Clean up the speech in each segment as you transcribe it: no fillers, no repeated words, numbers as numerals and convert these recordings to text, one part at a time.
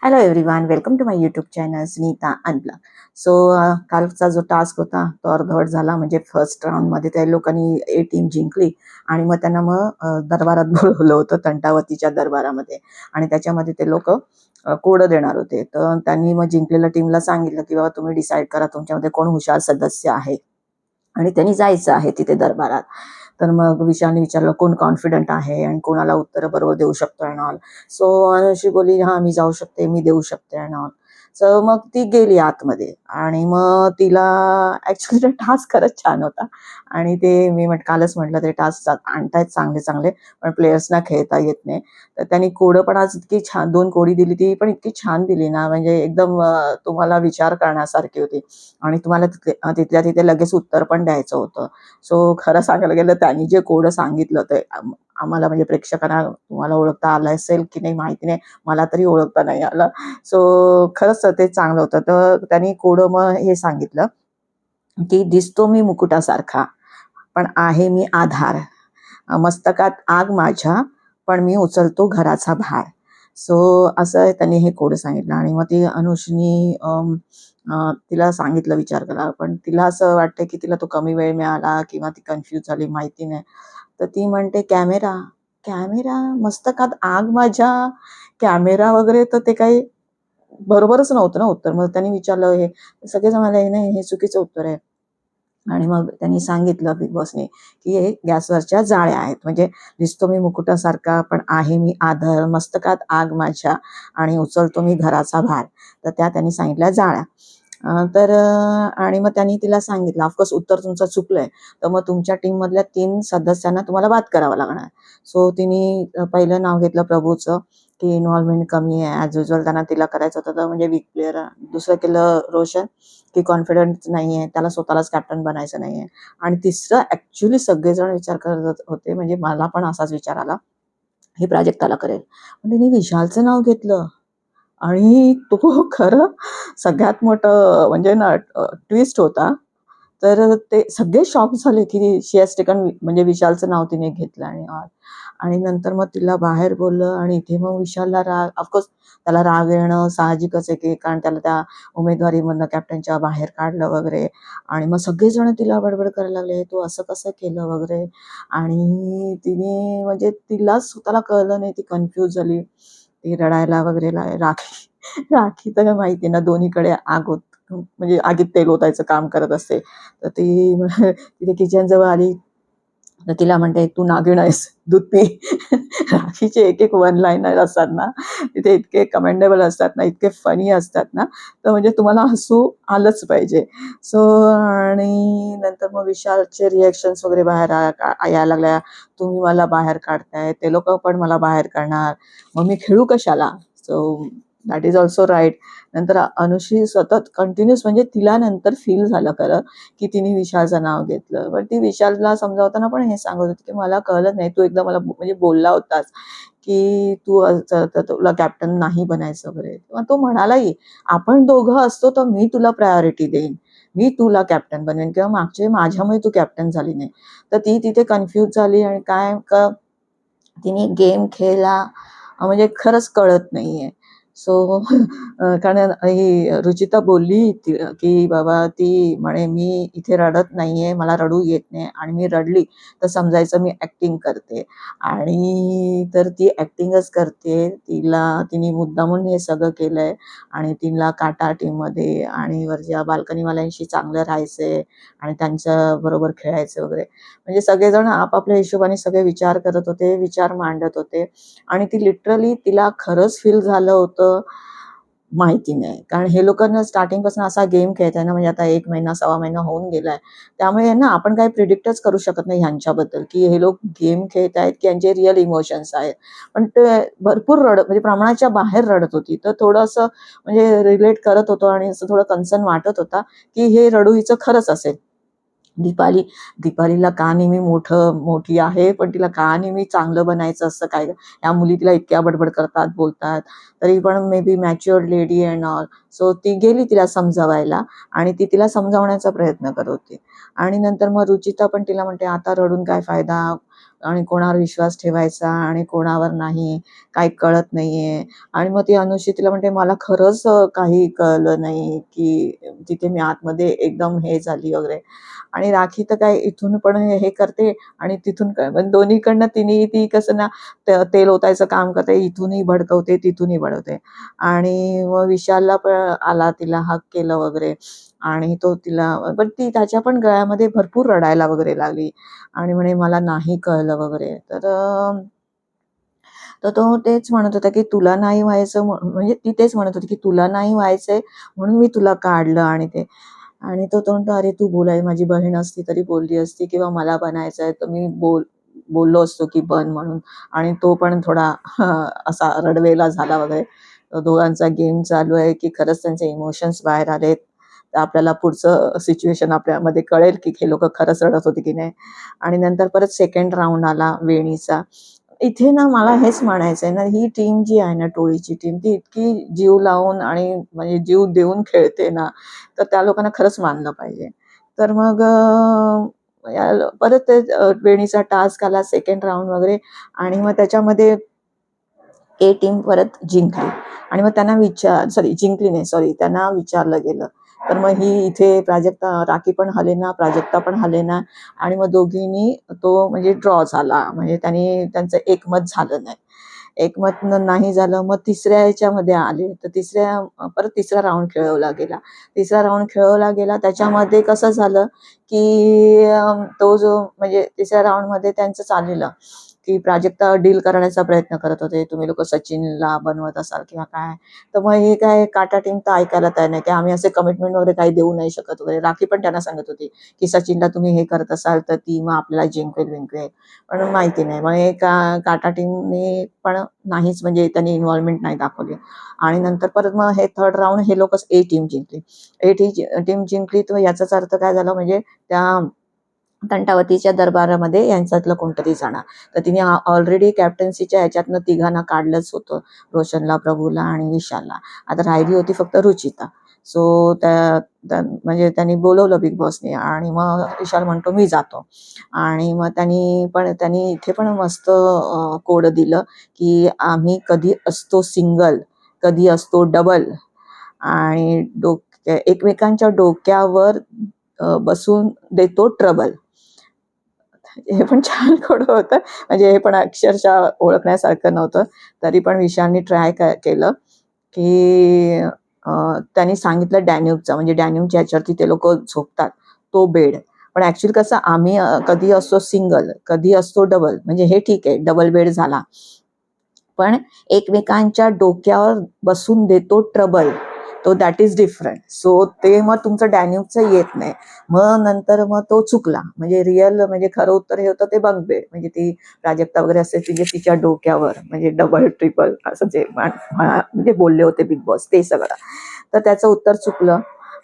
Hello everyone, welcome to my YouTube channel Sunita unblog. So कालचा जो task होता तो अर्धवट झाला. म्हणजे फर्स्ट राऊंडमध्ये त्या लोकांनी ए टीम जिंकली आणि मग त्यांना दरबारात बोलवलं होतं, तंटावतीच्या दरबारामध्ये. आणि त्याच्यामध्ये ते लोक कोड देणार होते. तर त्यांनी मग जिंकलेल्या टीमला सांगितलं की बाबा तुम्ही डिसाईड करा तुमच्यामध्ये कोण हुशार सदस्य आहे आणि त्यांनी जायचं आहे तिथे दरबारात. तर मग विशालने विचारलं कोण कॉन्फिडंट आहे आणि कोणाला उत्तर बरोबर देऊ शकतो अँड ऑल. सो अनुश्री बोलली हां मी जाऊ शकते, मी देऊ शकते अँड ऑल. सो मग ती गेली आतमध्ये आणि मग तिला ॲक्च्युली तो टास्क खरंच छान होता. आणि ते मी कालच म्हटलं ते टास्क आणतायत चांगले चांगले, पण प्लेयर्सना खेळता येत नाही. तर त्यांनी कोडं पण आज इतकी छान 2 कोडी दिली, ती पण इतकी छान दिली ना, म्हणजे एकदम तुम्हाला विचार करण्यासारखी होती. आणि तुम्हाला तिथल्या तिथे लगेच उत्तर पण द्यायचं होतं. सो खरं सांगायला गेलं त्यांनी जे कोड सांगितलं ते आम्हाला म्हणजे प्रेक्षकांना तुम्हाला ओळखता आलं असेल की नाही माहिती नाही, मला तरी ओळखता नाही आलं. सो खरंच ते चांगलं होतं. तर त्यांनी कोड मग हे सांगितलं की दिसतो मी मुकुटासारखा पण आहे मी आधार, मस्तकात आग माझ्या पण मी उचलतो घराचा भार. सो असं त्यांनी हे कोड सांगितलं. आणि मग ती अनुषनी तिला सांगितलं विचार करा, पण तिला असं वाटतं की तिला तो कमी वेळ मिळाला किंवा ती कन्फ्यूज झाली माहिती नाही. तर ती म्हणते कॅमेरा, कॅमेरा मस्तकात आग माझ्या, कॅमेरा वगैरे. तर ते काही बरोबरच नव्हतं ना उत्तर. मग त्यांनी विचारलं हे, सगळेजण म्हणाले नाही हे चुकीचं उत्तर आहे. आणि मग त्यांनी सांगितलं बिग बॉसने की हे गॅसवरच्या जाळ्या आहेत. म्हणजे दिसतो मी मुकुटासारखा पण आहे मी आधार, मस्तकात आग माझ्या आणि उचलतो मी घराचा भार. तर त्या त्यांनी सांगितल्या जाळ्या. आणि मग त्यांनी तिला सांगितलं ऑफकोर्स उत्तर तुमचं चुकलंय, तर मग तुमच्या टीममधल्या 3 सदस्यांना तुम्हाला बाद करावं लागणार. सो तिने पहिलं नाव घेतलं प्रभूचं की इन्व्हॉल्वमेंट कमी आहे ॲज युजल, त्यांना तिला करायचं होतं तर म्हणजे वीक प्लेअर. दुसरं केलं रोशन की कॉन्फिडन्स नाही आहे, त्याला स्वतःलाच कॅप्टन बनायचं नाही आहे. आणि तिसरं ॲक्च्युली सगळेजण विचार करत होते, म्हणजे मला पण असाच विचार आला, हे प्राजक्ताला करेल. पण तिने विशालचं नाव घेतलं. आणि तो खरं सगळ्यात मोठं म्हणजे ना ट्विस्ट होता. तर ते सगळे शॉक झाले की शी हॅज टेकन, म्हणजे विशालचं नाव तिने घेतलं. आणि नंतर मग तिला बाहेर बोललं आणि इथे मग विशालला राग, ऑफकोर्स त्याला राग येणं साहजिकच आहे की कारण त्याला त्या उमेदवारीमधनं कॅप्टनच्या बाहेर काढलं वगैरे. आणि मग सगळेजण तिला बडबड करायला लागले तू असं कसं केलं वगैरे. आणि तिने म्हणजे तिलाच स्वतःला कळलं नाही, ती कन्फ्यूज झाली, ती रडायला वगैरे राखी राखी तर माहिती ना दोन्हीकडे आग होत, म्हणजे आगीत तेल ओतायचं काम करत असते. तर ती तिथे किचन जवळ आली तर तिला म्हणते तू नागिण आहेस, दूध पी. राखीचे एक एक वन लाईनर असतात ना, तिथे इतके कमेंडेबल असतात ना, इतके फनी असतात ना, तर म्हणजे तुम्हाला हसू आलंच पाहिजे. सो आणि नंतर मग विशालचे रिॲक्शन्स वगैरे बाहेर यायला लागल्या. तुम्ही मला बाहेर काढताय, ते लोक पण मला बाहेर काढणार, मग मी खेळू कशाला. So that is also right. नंतर अनुश्री सतत कंटिन्युअस, म्हणजे तिला नंतर फील झालं खरं की तिने विशालचं नाव घेतलं. पण ती विशालला समजावताना पण हे सांगत होती की मला कळलं नाही, तू एकदा मला म्हणजे बोलला होतास की तुला कॅप्टन नाही बनायचं वगैरे. तेव्हा तो म्हणालाही आपण दोघं असतो तर मी तुला प्रायोरिटी देईन, मी तुला कॅप्टन बनवेन, किंवा माझ्यामुळे तू कॅप्टन झाली नाही. तर ती तिथे कन्फ्यूज झाली आणि काय तिने गेम खेळला म्हणजे खरंच कळत नाहीये. सो कारण ही रुचिता बोलली की बाबा ती म्हणे मी इथे रडत नाहीये, मला रडू येत नाही आणि मी रडली तर समजायचं मी ऍक्टिंग करते. आणि तर ती ऍक्टिंगच करते, तिने मुद्दामून हे सगळं केलंय. आणि तिला काटा टीममध्ये आणि वरच्या बाल्कनीवाल्यांशी चांगलं राहायचंय आणि त्यांच्या बरोबर खेळायचं वगैरे. म्हणजे सगळेजण आपापल्या हिशोबाने सगळे विचार करत होते, विचार मांडत होते. आणि ती लिटरली तिला खरंच फील झालं होतं माहिती नाही, कारण हे लोकांना स्टार्टिंगपासून असा गेम खेळताय ना, म्हणजे आता 1 महिना 1.25 महिना होऊन गेलाय. त्यामुळे ना आपण काही प्रिडिक्टच करू शकत नाही ह्यांच्याबद्दल की हे लोक गेम खेळतायत की यांचे रिअल इमोशन्स आहेत. पण ते भरपूर म्हणजे प्रमाणाच्या बाहेर रडत होती. तर थोडंसं म्हणजे रिलेट करत होतो आणि असं थोडं कन्सर्न वाटत होता की हे रडू हिचं खरंच असेल. दीपालीला का नेहमी मोठी आहे पण तिला का नेहमी चांगलं बनायचं असतं काय. या मुली तिला इतक्या बडबड करतात बोलतात तरी पण may be matured lady and all. So ती गेली तिला समजावायला आणि ती तिला समजावण्याचा प्रयत्न करत होती. आणि नंतर मग रुचिता पण तिला म्हणते आता रडून काय फायदा, आणि कोणावर विश्वास ठेवायचा आणि कोणावर नाही, काही कळत नाहीये. आणि मग ती अनुश्री तिला म्हणते, मला खरंच काही कळलं नाही, की तिथे मी आतमध्ये एकदम हे झाली वगैरे. आणि राखी तर काय इथून पण हे करते आणि तिथून पण दोन्हीकडनं ती कसं ना तेल ओतायचं काम करते, इथूनही भडकवते तिथूनही भडकवते. आणि मग विशालला पण आला, तिला हक केलं वगैरे. आणि तो तिला पण ती त्याच्या पण गळ्यामध्ये भरपूर रडायला वगैरे लागली आणि म्हणे मला नाही कळलं वगैरे. तर तो तेच म्हणत होता की तुला नाही व्हायचं म्हणजे ती तेच म्हणत होती की तुला नाही व्हायचंय म्हणून मी तुला काढलं. आणि ते आणि तो म्हणतो, अरे तू बोलाय, माझी बहीण असती तरी बोलली असती किंवा मला बनायचंय तर मी बोललो असतो की बन म्हणून. आणि तो पण थोडा असा रडवेला झाला वगैरे. दोघांचा गेम चालू आहे की खरंच त्यांचे इमोशन्स बाहेर आलेत. तर आपल्याला पुढचं सिच्युएशन आपल्यामध्ये कळेल की हे लोक खरंच रडत होते की नाही. आणि नंतर परत सेकंड राऊंड आला वेणीचा. इथे ना मला हेच म्हणायचंय ना, ही टीम जी आहे ना, टोळीची टीम, ती इतकी जीव लावून आणि म्हणजे जीव देऊन खेळते ना, तर त्या लोकांना खरंच मानलं पाहिजे. तर मग परत ते वेणीचा टास्क आला, सेकंड राऊंड वगैरे. आणि मग त्याच्यामध्ये ए टीम परत जिंकली. आणि मग त्यांना जिंकली नाही, सॉरी, त्यांना विचारलं गेलं. तर मग ही इथे प्राजक्ता, राखी पण हलेना, प्राजक्ता पण हलेना. आणि मग दोघींनी तो म्हणजे ड्रॉ झाला, म्हणजे त्यांचं एकमत झालं नाही. एकमत नाही झालं. मग तिसऱ्या ह्याच्यामध्ये आले, तर परत तिसरा राऊंड खेळवला गेला. त्याच्यामध्ये कसं झालं की तो जो म्हणजे तिसऱ्या राऊंडमध्ये त्यांचं चाललेलं की प्राजक्ता डील करण्याचा प्रयत्न करत होते, तुम्ही लोक सचिनला बनवत असाल किंवा काय. तर मग हे काय काटा टीम तर ऐकायला तयार नाही की आम्ही असे कमिटमेंट वगैरे काही देऊ नाही शकत वगैरे. राखी पण त्यांना सांगत होती की सचिनला तुम्ही हे करत असाल तर ती मग आपल्याला जिंकवेल. पण माहिती नाही, मग हे काटा टीमने पण नाहीच, म्हणजे त्यांनी इन्व्हॉल्वमेंट नाही दाखवली. आणि नंतर परत मग हे थर्ड राऊंड हे लोक ए टीम जिंकली. टीम जिंकली. तर याचाच अर्थ काय झाला, म्हणजे त्या तंटावतीच्या दरबारामध्ये यांच्यातलं कोणतरी जाणार. तर तिने ऑलरेडी कॅप्टन्सीच्या ह्याच्यातनं तिघांना काढलंच होतं, रोशनला, प्रभूला आणि विशालला. आता राहिली होती फक्त रुचिता. सो म्हणजे त्यांनी बोलवलं बिग बॉसने. आणि मग विशाल म्हणतो मी जातो. आणि मग त्यांनी इथे पण मस्त कोड दिलं की आम्ही कधी असतो सिंगल, कधी असतो डबल, आणि एकमेकांच्या डोक्यावर बसून देतो ट्रबल. हे पण छान कोड होतं, म्हणजे हे पण अक्षरशः ओळखण्यासारखं नव्हतं. तरी पण विशालनी ट्राय केलं की त्यांनी सांगितलं डॅन्यूबचा, म्हणजे डॅन्यूबच्या ह्याच्यावरती ते लोक झोपतात, तो बेड. पण ऍक्च्युअली कसं, आम्ही कधी असतो सिंगल, कधी असतो डबल, म्हणजे हे ठीक आहे, डबल बेड झाला. पण एकमेकांच्या डोक्यावर बसून देतो ट्रबल, तो दॅट इज डिफरंट. सो ते मग तुमचं डॅन्यूबचं येत नाही. मग नंतर मग तो चुकला, म्हणजे रिअल, म्हणजे खरं उत्तर हे होतं ते बंक बेड, म्हणजे ती प्राजक्ता वगैरे असते तिचे तिच्या डोक्यावर, म्हणजे डबल ट्रिपल असं जे म्हणजे बोलले होते बिग बॉस ते सगळं. तर त्याचं उत्तर चुकलं.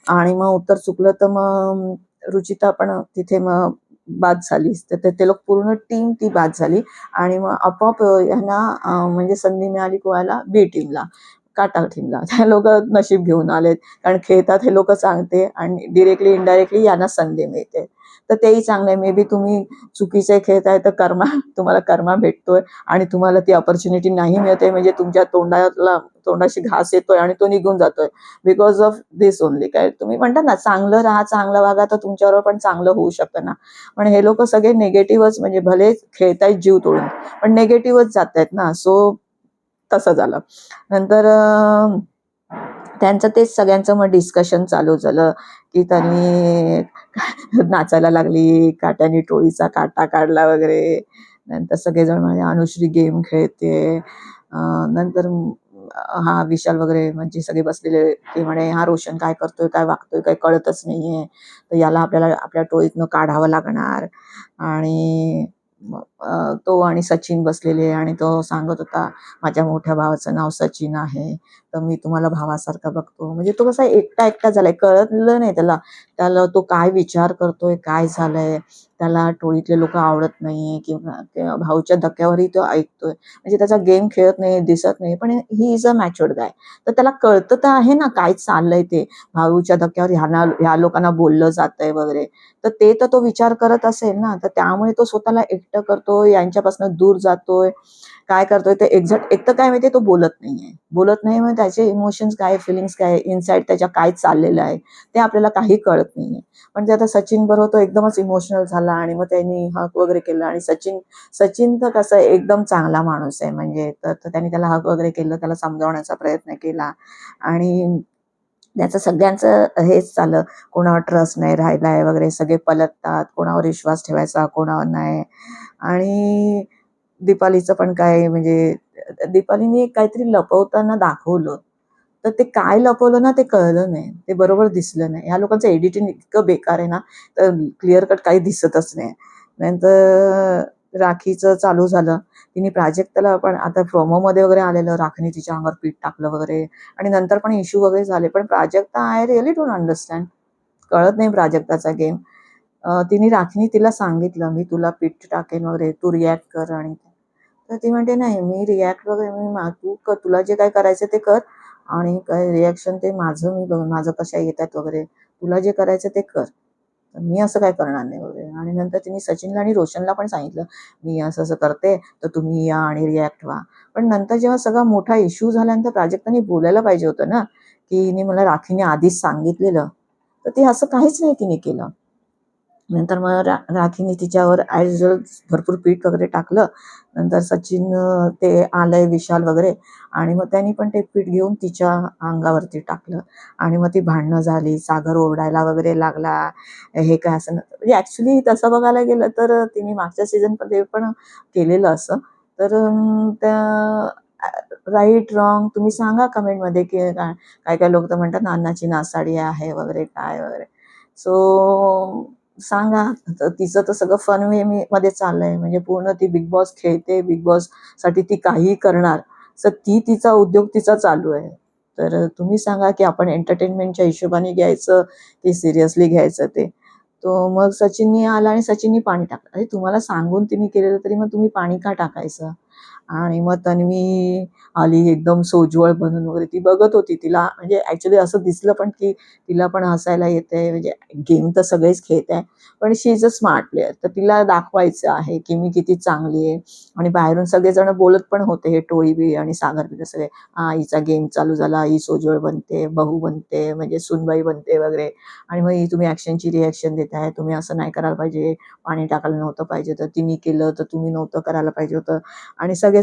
आणि मग उत्तर चुकलं तर मग रुचिता पण तिथे मग बाद झाली. तर ते लोक पूर्ण टीम ती बाद झाली. आणि मग आपोआप ह्यांना म्हणजे संधी मिळाली कोणाला, बी टीमला, काटा टीमला. त्या लोक नशीब घेऊन आलेत, कारण खेळतात हे लोक चांगले आणि डिरेक्टली इनडायरेक्टली यांना संधी मिळते. तर तेही चांगलं आहे. मे बी तुम्ही चुकीचे खेळताय तर तुम्हाला कर्मा भेटतोय आणि तुम्हाला ती ऑपॉर्च्युनिटी नाही मिळते, म्हणजे तुमच्या तोंडाशी घास येतोय आणि तो निघून जातोय बिकॉज ऑफ दिस ओनली. काय तुम्ही म्हणता ना, चांगलं राहा, चांगलं वागा, तर तुमच्यावर पण चांगलं होऊ शकतं ना. पण हे लोक सगळे निगेटिव्हच, म्हणजे भले खेळतायत जीव तोडून पण निगेटिव्हच जात आहेत ना. सो तसं झालं. नंतर त्यांचं तेच सगळ्यांचं मग डिस्कशन चालू झालं की त्यांनी नाचायला लागली, काट्याने टोळीचा काटा काढला वगैरे. नंतर सगळेजण म्हणजे अनुश्री गेम खेळते. नंतर हा विशाल वगैरे म्हणजे सगळे बसलेले की म्हणे हा रोशन काय करतोय, काय वागतोय, काय कळतच नाहीये, तर याला आपल्याला आपल्या टोळीतनं काढावं लागणार. आणि तो आणि सचिन बसलेले आणि तो सांगत होता माझ्या मोठ्या भावाचं नाव सचिन आहे, तर मी तुम्हाला भावासारखा बघतो. म्हणजे तो कसा एकटा एकटा झालाय, कळलं नाही त्याला. त्याला तो काय विचार करतोय, काय झालंय, त्याला टोळीतले लोक आवडत नाहीये किंवा भाऊच्या धक्क्यावरही तो ऐकतोय. म्हणजे त्याचा गेम खेळत नाही, दिसत नाही, पण ही इज अ मॅच्युअर्ड गाय. तर त्याला कळतं तर आहे ना काय चाललंय ते. भाऊच्या धक्क्यावर ह्या लोकांना बोललं जातंय वगैरे. तर ते तर तो विचार करत असेल ना, तर त्यामुळे तो स्वतःला एकटं करतोय, यांच्यापासून दूर जातोय. काय करतोय ते एक्झॅक्ट एक तर काय माहितीये, तो बोलत नाहीये. बोलत नाही, मग त्याचे इमोशन्स काय, फिलिंग्स काय, इनसाइड त्याच्या काय चाललेलं आहे ते आपल्याला काही कळत नाहीये. पण ते आता सचिन बरोबर तो एकदमच इमोशनल झाला आणि मग त्यांनी हक वगैरे केलं. आणि सचिन सचिन तर कसं एकदम चांगला माणूस आहे. म्हणजे तर त्यांनी त्याला हक वगैरे केलं, त्याला समजावण्याचा प्रयत्न केला. आणि त्याचं सगळ्यांचं हेच चाललं, कोणावर ट्रस्ट नाही राहिलाय वगैरे, सगळे पलटतात, कोणावर विश्वास ठेवायचा, कोणावर नाही. आणि दीपालीचं पण काय, म्हणजे दीपालीने काहीतरी लपवताना दाखवलं, तर ते काय लपवलं ना ते कळलं नाही, ते बरोबर दिसलं नाही. ह्या लोकांचं एडिटिंग इतकं बेकार आहे ना, तर क्लिअर कट काही दिसतच नाही. नंतर राखीचं चालू झालं, तिने प्राजक्ताला पण आता प्रोमोमध्ये वगैरे आलेलं, राखीने तिच्या अंगावर पीठ टाकलं वगैरे. आणि नंतर पण इश्यू वगैरे झाले, पण Prajakta I really don't understand, कळत नाही प्राजक्ताचा गेम. तिने राखीने तिला सांगितलं, मी तुला पीठ टाकेन वगैरे, तू रिॲक्ट कर. आणि तर ती म्हणते नाही, मी रिॲक्ट वगैरे तू कर, तुला जे काय करायचं ते कर. आणि काय रिॲक्शन ते माझं मी माझं कशा येतात वगैरे, तुला जे करायचं ते कर, तर मी असं काय करणार नाही वगैरे. आणि नंतर तिने सचिनला आणि रोशनला पण सांगितलं, मी असं असं करते, तर तुम्ही या आणि रिॲक्ट व्हा. पण नंतर जेव्हा सगळा मोठा इश्यू झाल्यानंतर प्राजक्ताने बोलायला पाहिजे होतं ना, की हिने मला राखीने आधीच सांगितलेलं. तर ती असं काहीच नाही तिने केलं. नंतर मग राखीने तिच्यावर ॲज भरपूर पीठ वगैरे टाकलं. नंतर सचिन ते आलंय विशाल वगैरे, आणि मग त्यांनी पण ते पीठ घेऊन तिच्या अंगावरती टाकलं. आणि मग ती भांडणं झाली, सागर ओरडायला वगैरे लागला, हे काय असं म्हणजे ऍक्च्युली तसं बघायला गेलं तर तिने मागच्या सीझनमध्ये पण केलेलं असं. तर त्या राईट रॉंग तुम्ही सांगा कमेंटमध्ये, की काय काय लोक तर म्हणतात ना अन्नाची नासाडी आहे वगैरे काय वगैरे. सो सांगा. तर तिचं तर सगळं फन वे मध्ये चाललंय, म्हणजे पूर्ण ती बिग बॉस खेळते, बिग बॉस साठी ती काहीही करणार. तर तिचा उद्योग तिचा चालू आहे. तर तुम्ही सांगा की आपण एंटरटेनमेंटच्या हिशोबाने घ्यायचं की सिरियसली घ्यायचं ते. तो मग सचिननी आला आणि सचिननी पाणी टाकलं. अरे तुम्हाला सांगून तिने केलेलं तरी मग तुम्ही पाणी का टाकायचं. आणि मग तन्वी आली एकदम सोज्वळ बनून वगैरे, ती बघत होती तिला, म्हणजे ऍक्च्युली असं दिसलं पण की तिला पण हसायला येते. म्हणजे गेम तर सगळेच खेळत आहे, पण शी इज अ स्मार्ट प्लेअर. तर तिला दाखवायचं आहे की मी किती चांगली आहे. आणि बाहेरून सगळेजण बोलत पण होते, हे टोळी बी आणि सागर बी सगळे, हा हिचा गेम चालू झाला, ही सोज्वळ बनते, बहू बनते, म्हणजे सुनबाई बनते वगैरे. आणि मग ही तुम्ही ऍक्शनची रिॲक्शन देताय, तुम्ही असं नाही करायला पाहिजे, पाणी टाकायला नव्हतं पाहिजे, तर तिने केलं तर तुम्ही नव्हतं करायला पाहिजे होतं. आणि सगळेजण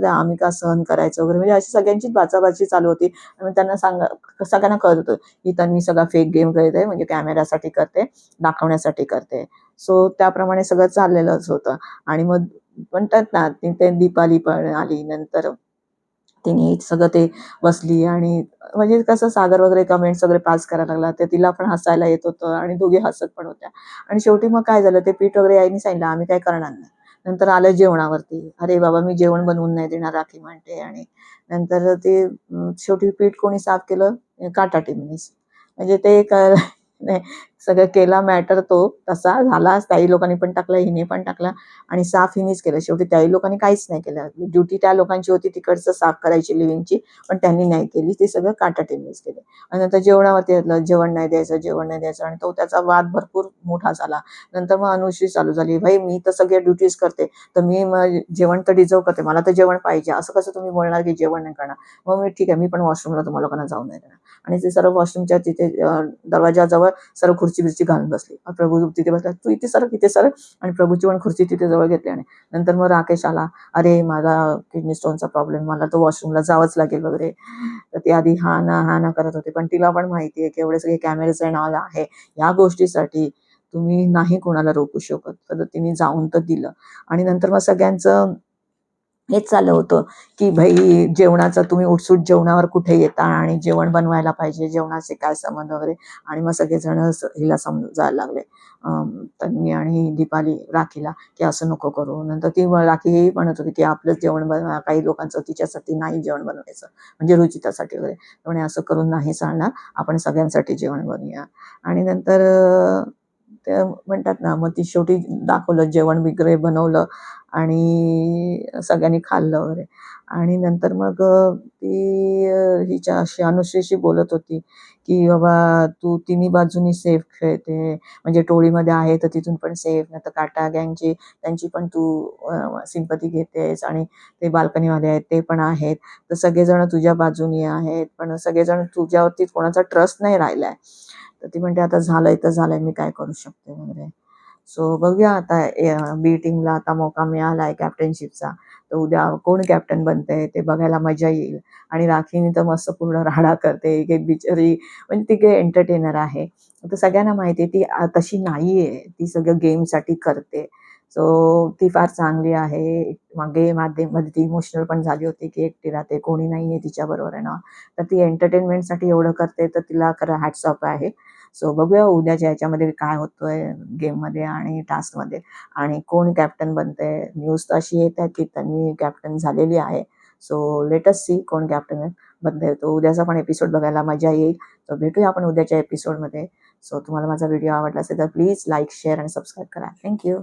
आम्ही का सहन करायचं वगैरे, म्हणजे अशी सगळ्यांचीच बाचाबाची चालू होती. आणि त्यांना सगळ्यांना कळत होतं की तन्वी सगळा फेक गेम खेळते, म्हणजे कॅमेऱ्यासाठी करते, दाखवण्यासाठी करते. सो त्याप्रमाणे सगळं चाललेलंच होतं. आणि मग म्हणतात ना, ते दीपाली पण आली नंतर, तिने सगळं ते बसली. आणि म्हणजे कसं सागर वगैरे कमेंट्स वगैरे पास करायला लागला, ते तिला पण हसायला येत होतं आणि दोघी हसत पण होत्या. आणि शेवटी मग काय झालं, ते पीठ वगैरे आईने सांगितलं आम्ही काय करणार नाही. नंतर आलं जेवणावरती, अरे बाबा मी जेवण बनवून नाही देणार राखी म्हणते. आणि नंतर ते शेवटी पीठ कोणी साफ केलं, काटा टीमनीच. म्हणजे ते नाही, सगळं केला मॅटर तो तसा झाला. त्याही लोकांनी पण टाकला, हिने पण टाकला, आणि साफ हिनेच केलं. शेवटी त्याही लोकांनी काहीच नाही केलं. ड्युटी त्या लोकांची होती तिकडचं साफ करायची लिव्हिंगची, पण त्यांनी नाही केली, ते सगळं काटा टीमनीच केलं. आणि नंतर जेवणावरती येतलं, जेवण नाही द्यायचं, जेवण नाही द्यायचं, आणि तो त्याचा वाद भरपूर मोठा झाला. नंतर मग अनुश्री चालू झाली, भाई मी तर सगळे ड्युटीज करते, तर मी जेवण तर डिझर्व करते, मला तर जेवण पाहिजे, असं कसं तुम्ही बोलणार की जेवण नाही करणार. मग मी ठीक आहे, मी पण वॉशरूमला तुम्हाला लोकांना जाऊन नाही देणार. आणि ते सर्व वॉशरूमच्या तिथे दरवाजाजवळ सर्व खुर्ची बिर्ची घालून बसली. प्रभू तिथे बसला, तू इथे सर तिथे सर. आणि प्रभूची पण खुर्ची तिथे जवळ घेतली. आणि नंतर मग राकेश आला, अरे माझा किडनी स्टोनचा प्रॉब्लेम, मला तो वॉशरूमला जावंच लागेल वगैरे. तर ती आधी हा ना करत होती, पण तिला पण माहिती आहे की एवढे सगळे कॅमेरेज आहे, या गोष्टीसाठी तुम्ही नाही कोणाला रोखू शकत. तर तिने जाऊन तर दिलं. आणि नंतर मग सगळ्यांचं हेच चाललं होतं, की भाई जेवणाचं तुम्ही उठसूट जेवणावर कुठे येता आणि जेवण बनवायला पाहिजे, जेवणाचे काय संबंध वगैरे. आणि मग सगळेजण हिला समजायला लागले, तन्वी आणि दीपाली राखीला, की असं नको करू. नंतर ती राखी हेही म्हणत होती, की आपलंच जेवण बनवा, काही लोकांचं तिच्यासाठी नाही जेवण बनवायचं, म्हणजे रुचितासाठी वगैरे. म्हणे असं करून नाही चालणार, आपण सगळ्यांसाठी जेवण बनवूया. आणि नंतर ते म्हणतात ना, मग ती शेवटी दाखवलं जेवण वगैरे बनवलं आणि सगळ्यांनी खाल्लं वगैरे. आणि नंतर मग ती हिच्याशी अनुश्रीशी बोलत होती, की बाबा तू तिन्ही बाजूनी सेफ खेळते, म्हणजे टोळीमध्ये आहे तर तिथून पण सेफ, नाही तर काटा गँगची त्यांची पण तू सिंपती घेतेस, आणि ते बाल्कनीवाले आहेत ते पण आहेत, तर सगळेजण तुझ्या बाजूनी आहेत, पण सगळेजण तुझ्यावरती कोणाचा ट्रस्ट नाही राहिलाय. तर ती म्हणते आता झालंय तर झालंय, मी काय करू शकते वगैरे. सो बघूया आता बी टीमला आता मौका मिळालाय कॅप्टनशिपचा, तर उद्या कोण कॅप्टन बनतंय ते बघायला मजा येईल. आणि राखीने तर मस्त पूर्ण राडा करते, एक एक बिचारी, म्हणजे ती काही एंटरटेनर आहे. तर सगळ्यांना माहिती आहे ती तशी नाहीये, ती सगळं गेमसाठी करते. सो ती फार चांगली आहे. मागे मध्ये ती इमोशनल पण झाली होती, की एकटी राहते, कोणी नाहीये तिच्याबरोबर आहे ना. तर ती एंटरटेनमेंटसाठी एवढं करते, तर तिला खरं हॅट्स ऑफ आहे. सो बघूया उद्याच्या ह्याच्यामध्ये काय होतंय गेममध्ये आणि टास्कमध्ये, आणि कोण कॅप्टन बनतंय. न्यूज तर अशी येत आहे की त्यांनी कॅप्टन झालेली आहे. सो लेट अस सी कोण कॅप्टन बनतंय. तो उद्याचा पण एपिसोड बघायला मजा येईल. तर भेटूया आपण उद्याच्या एपिसोडमध्ये. सो तुम्हाला माझा व्हिडिओ आवडला असेल तर प्लीज लाईक, शेअर आणि सबस्क्राईब करा. Thank you.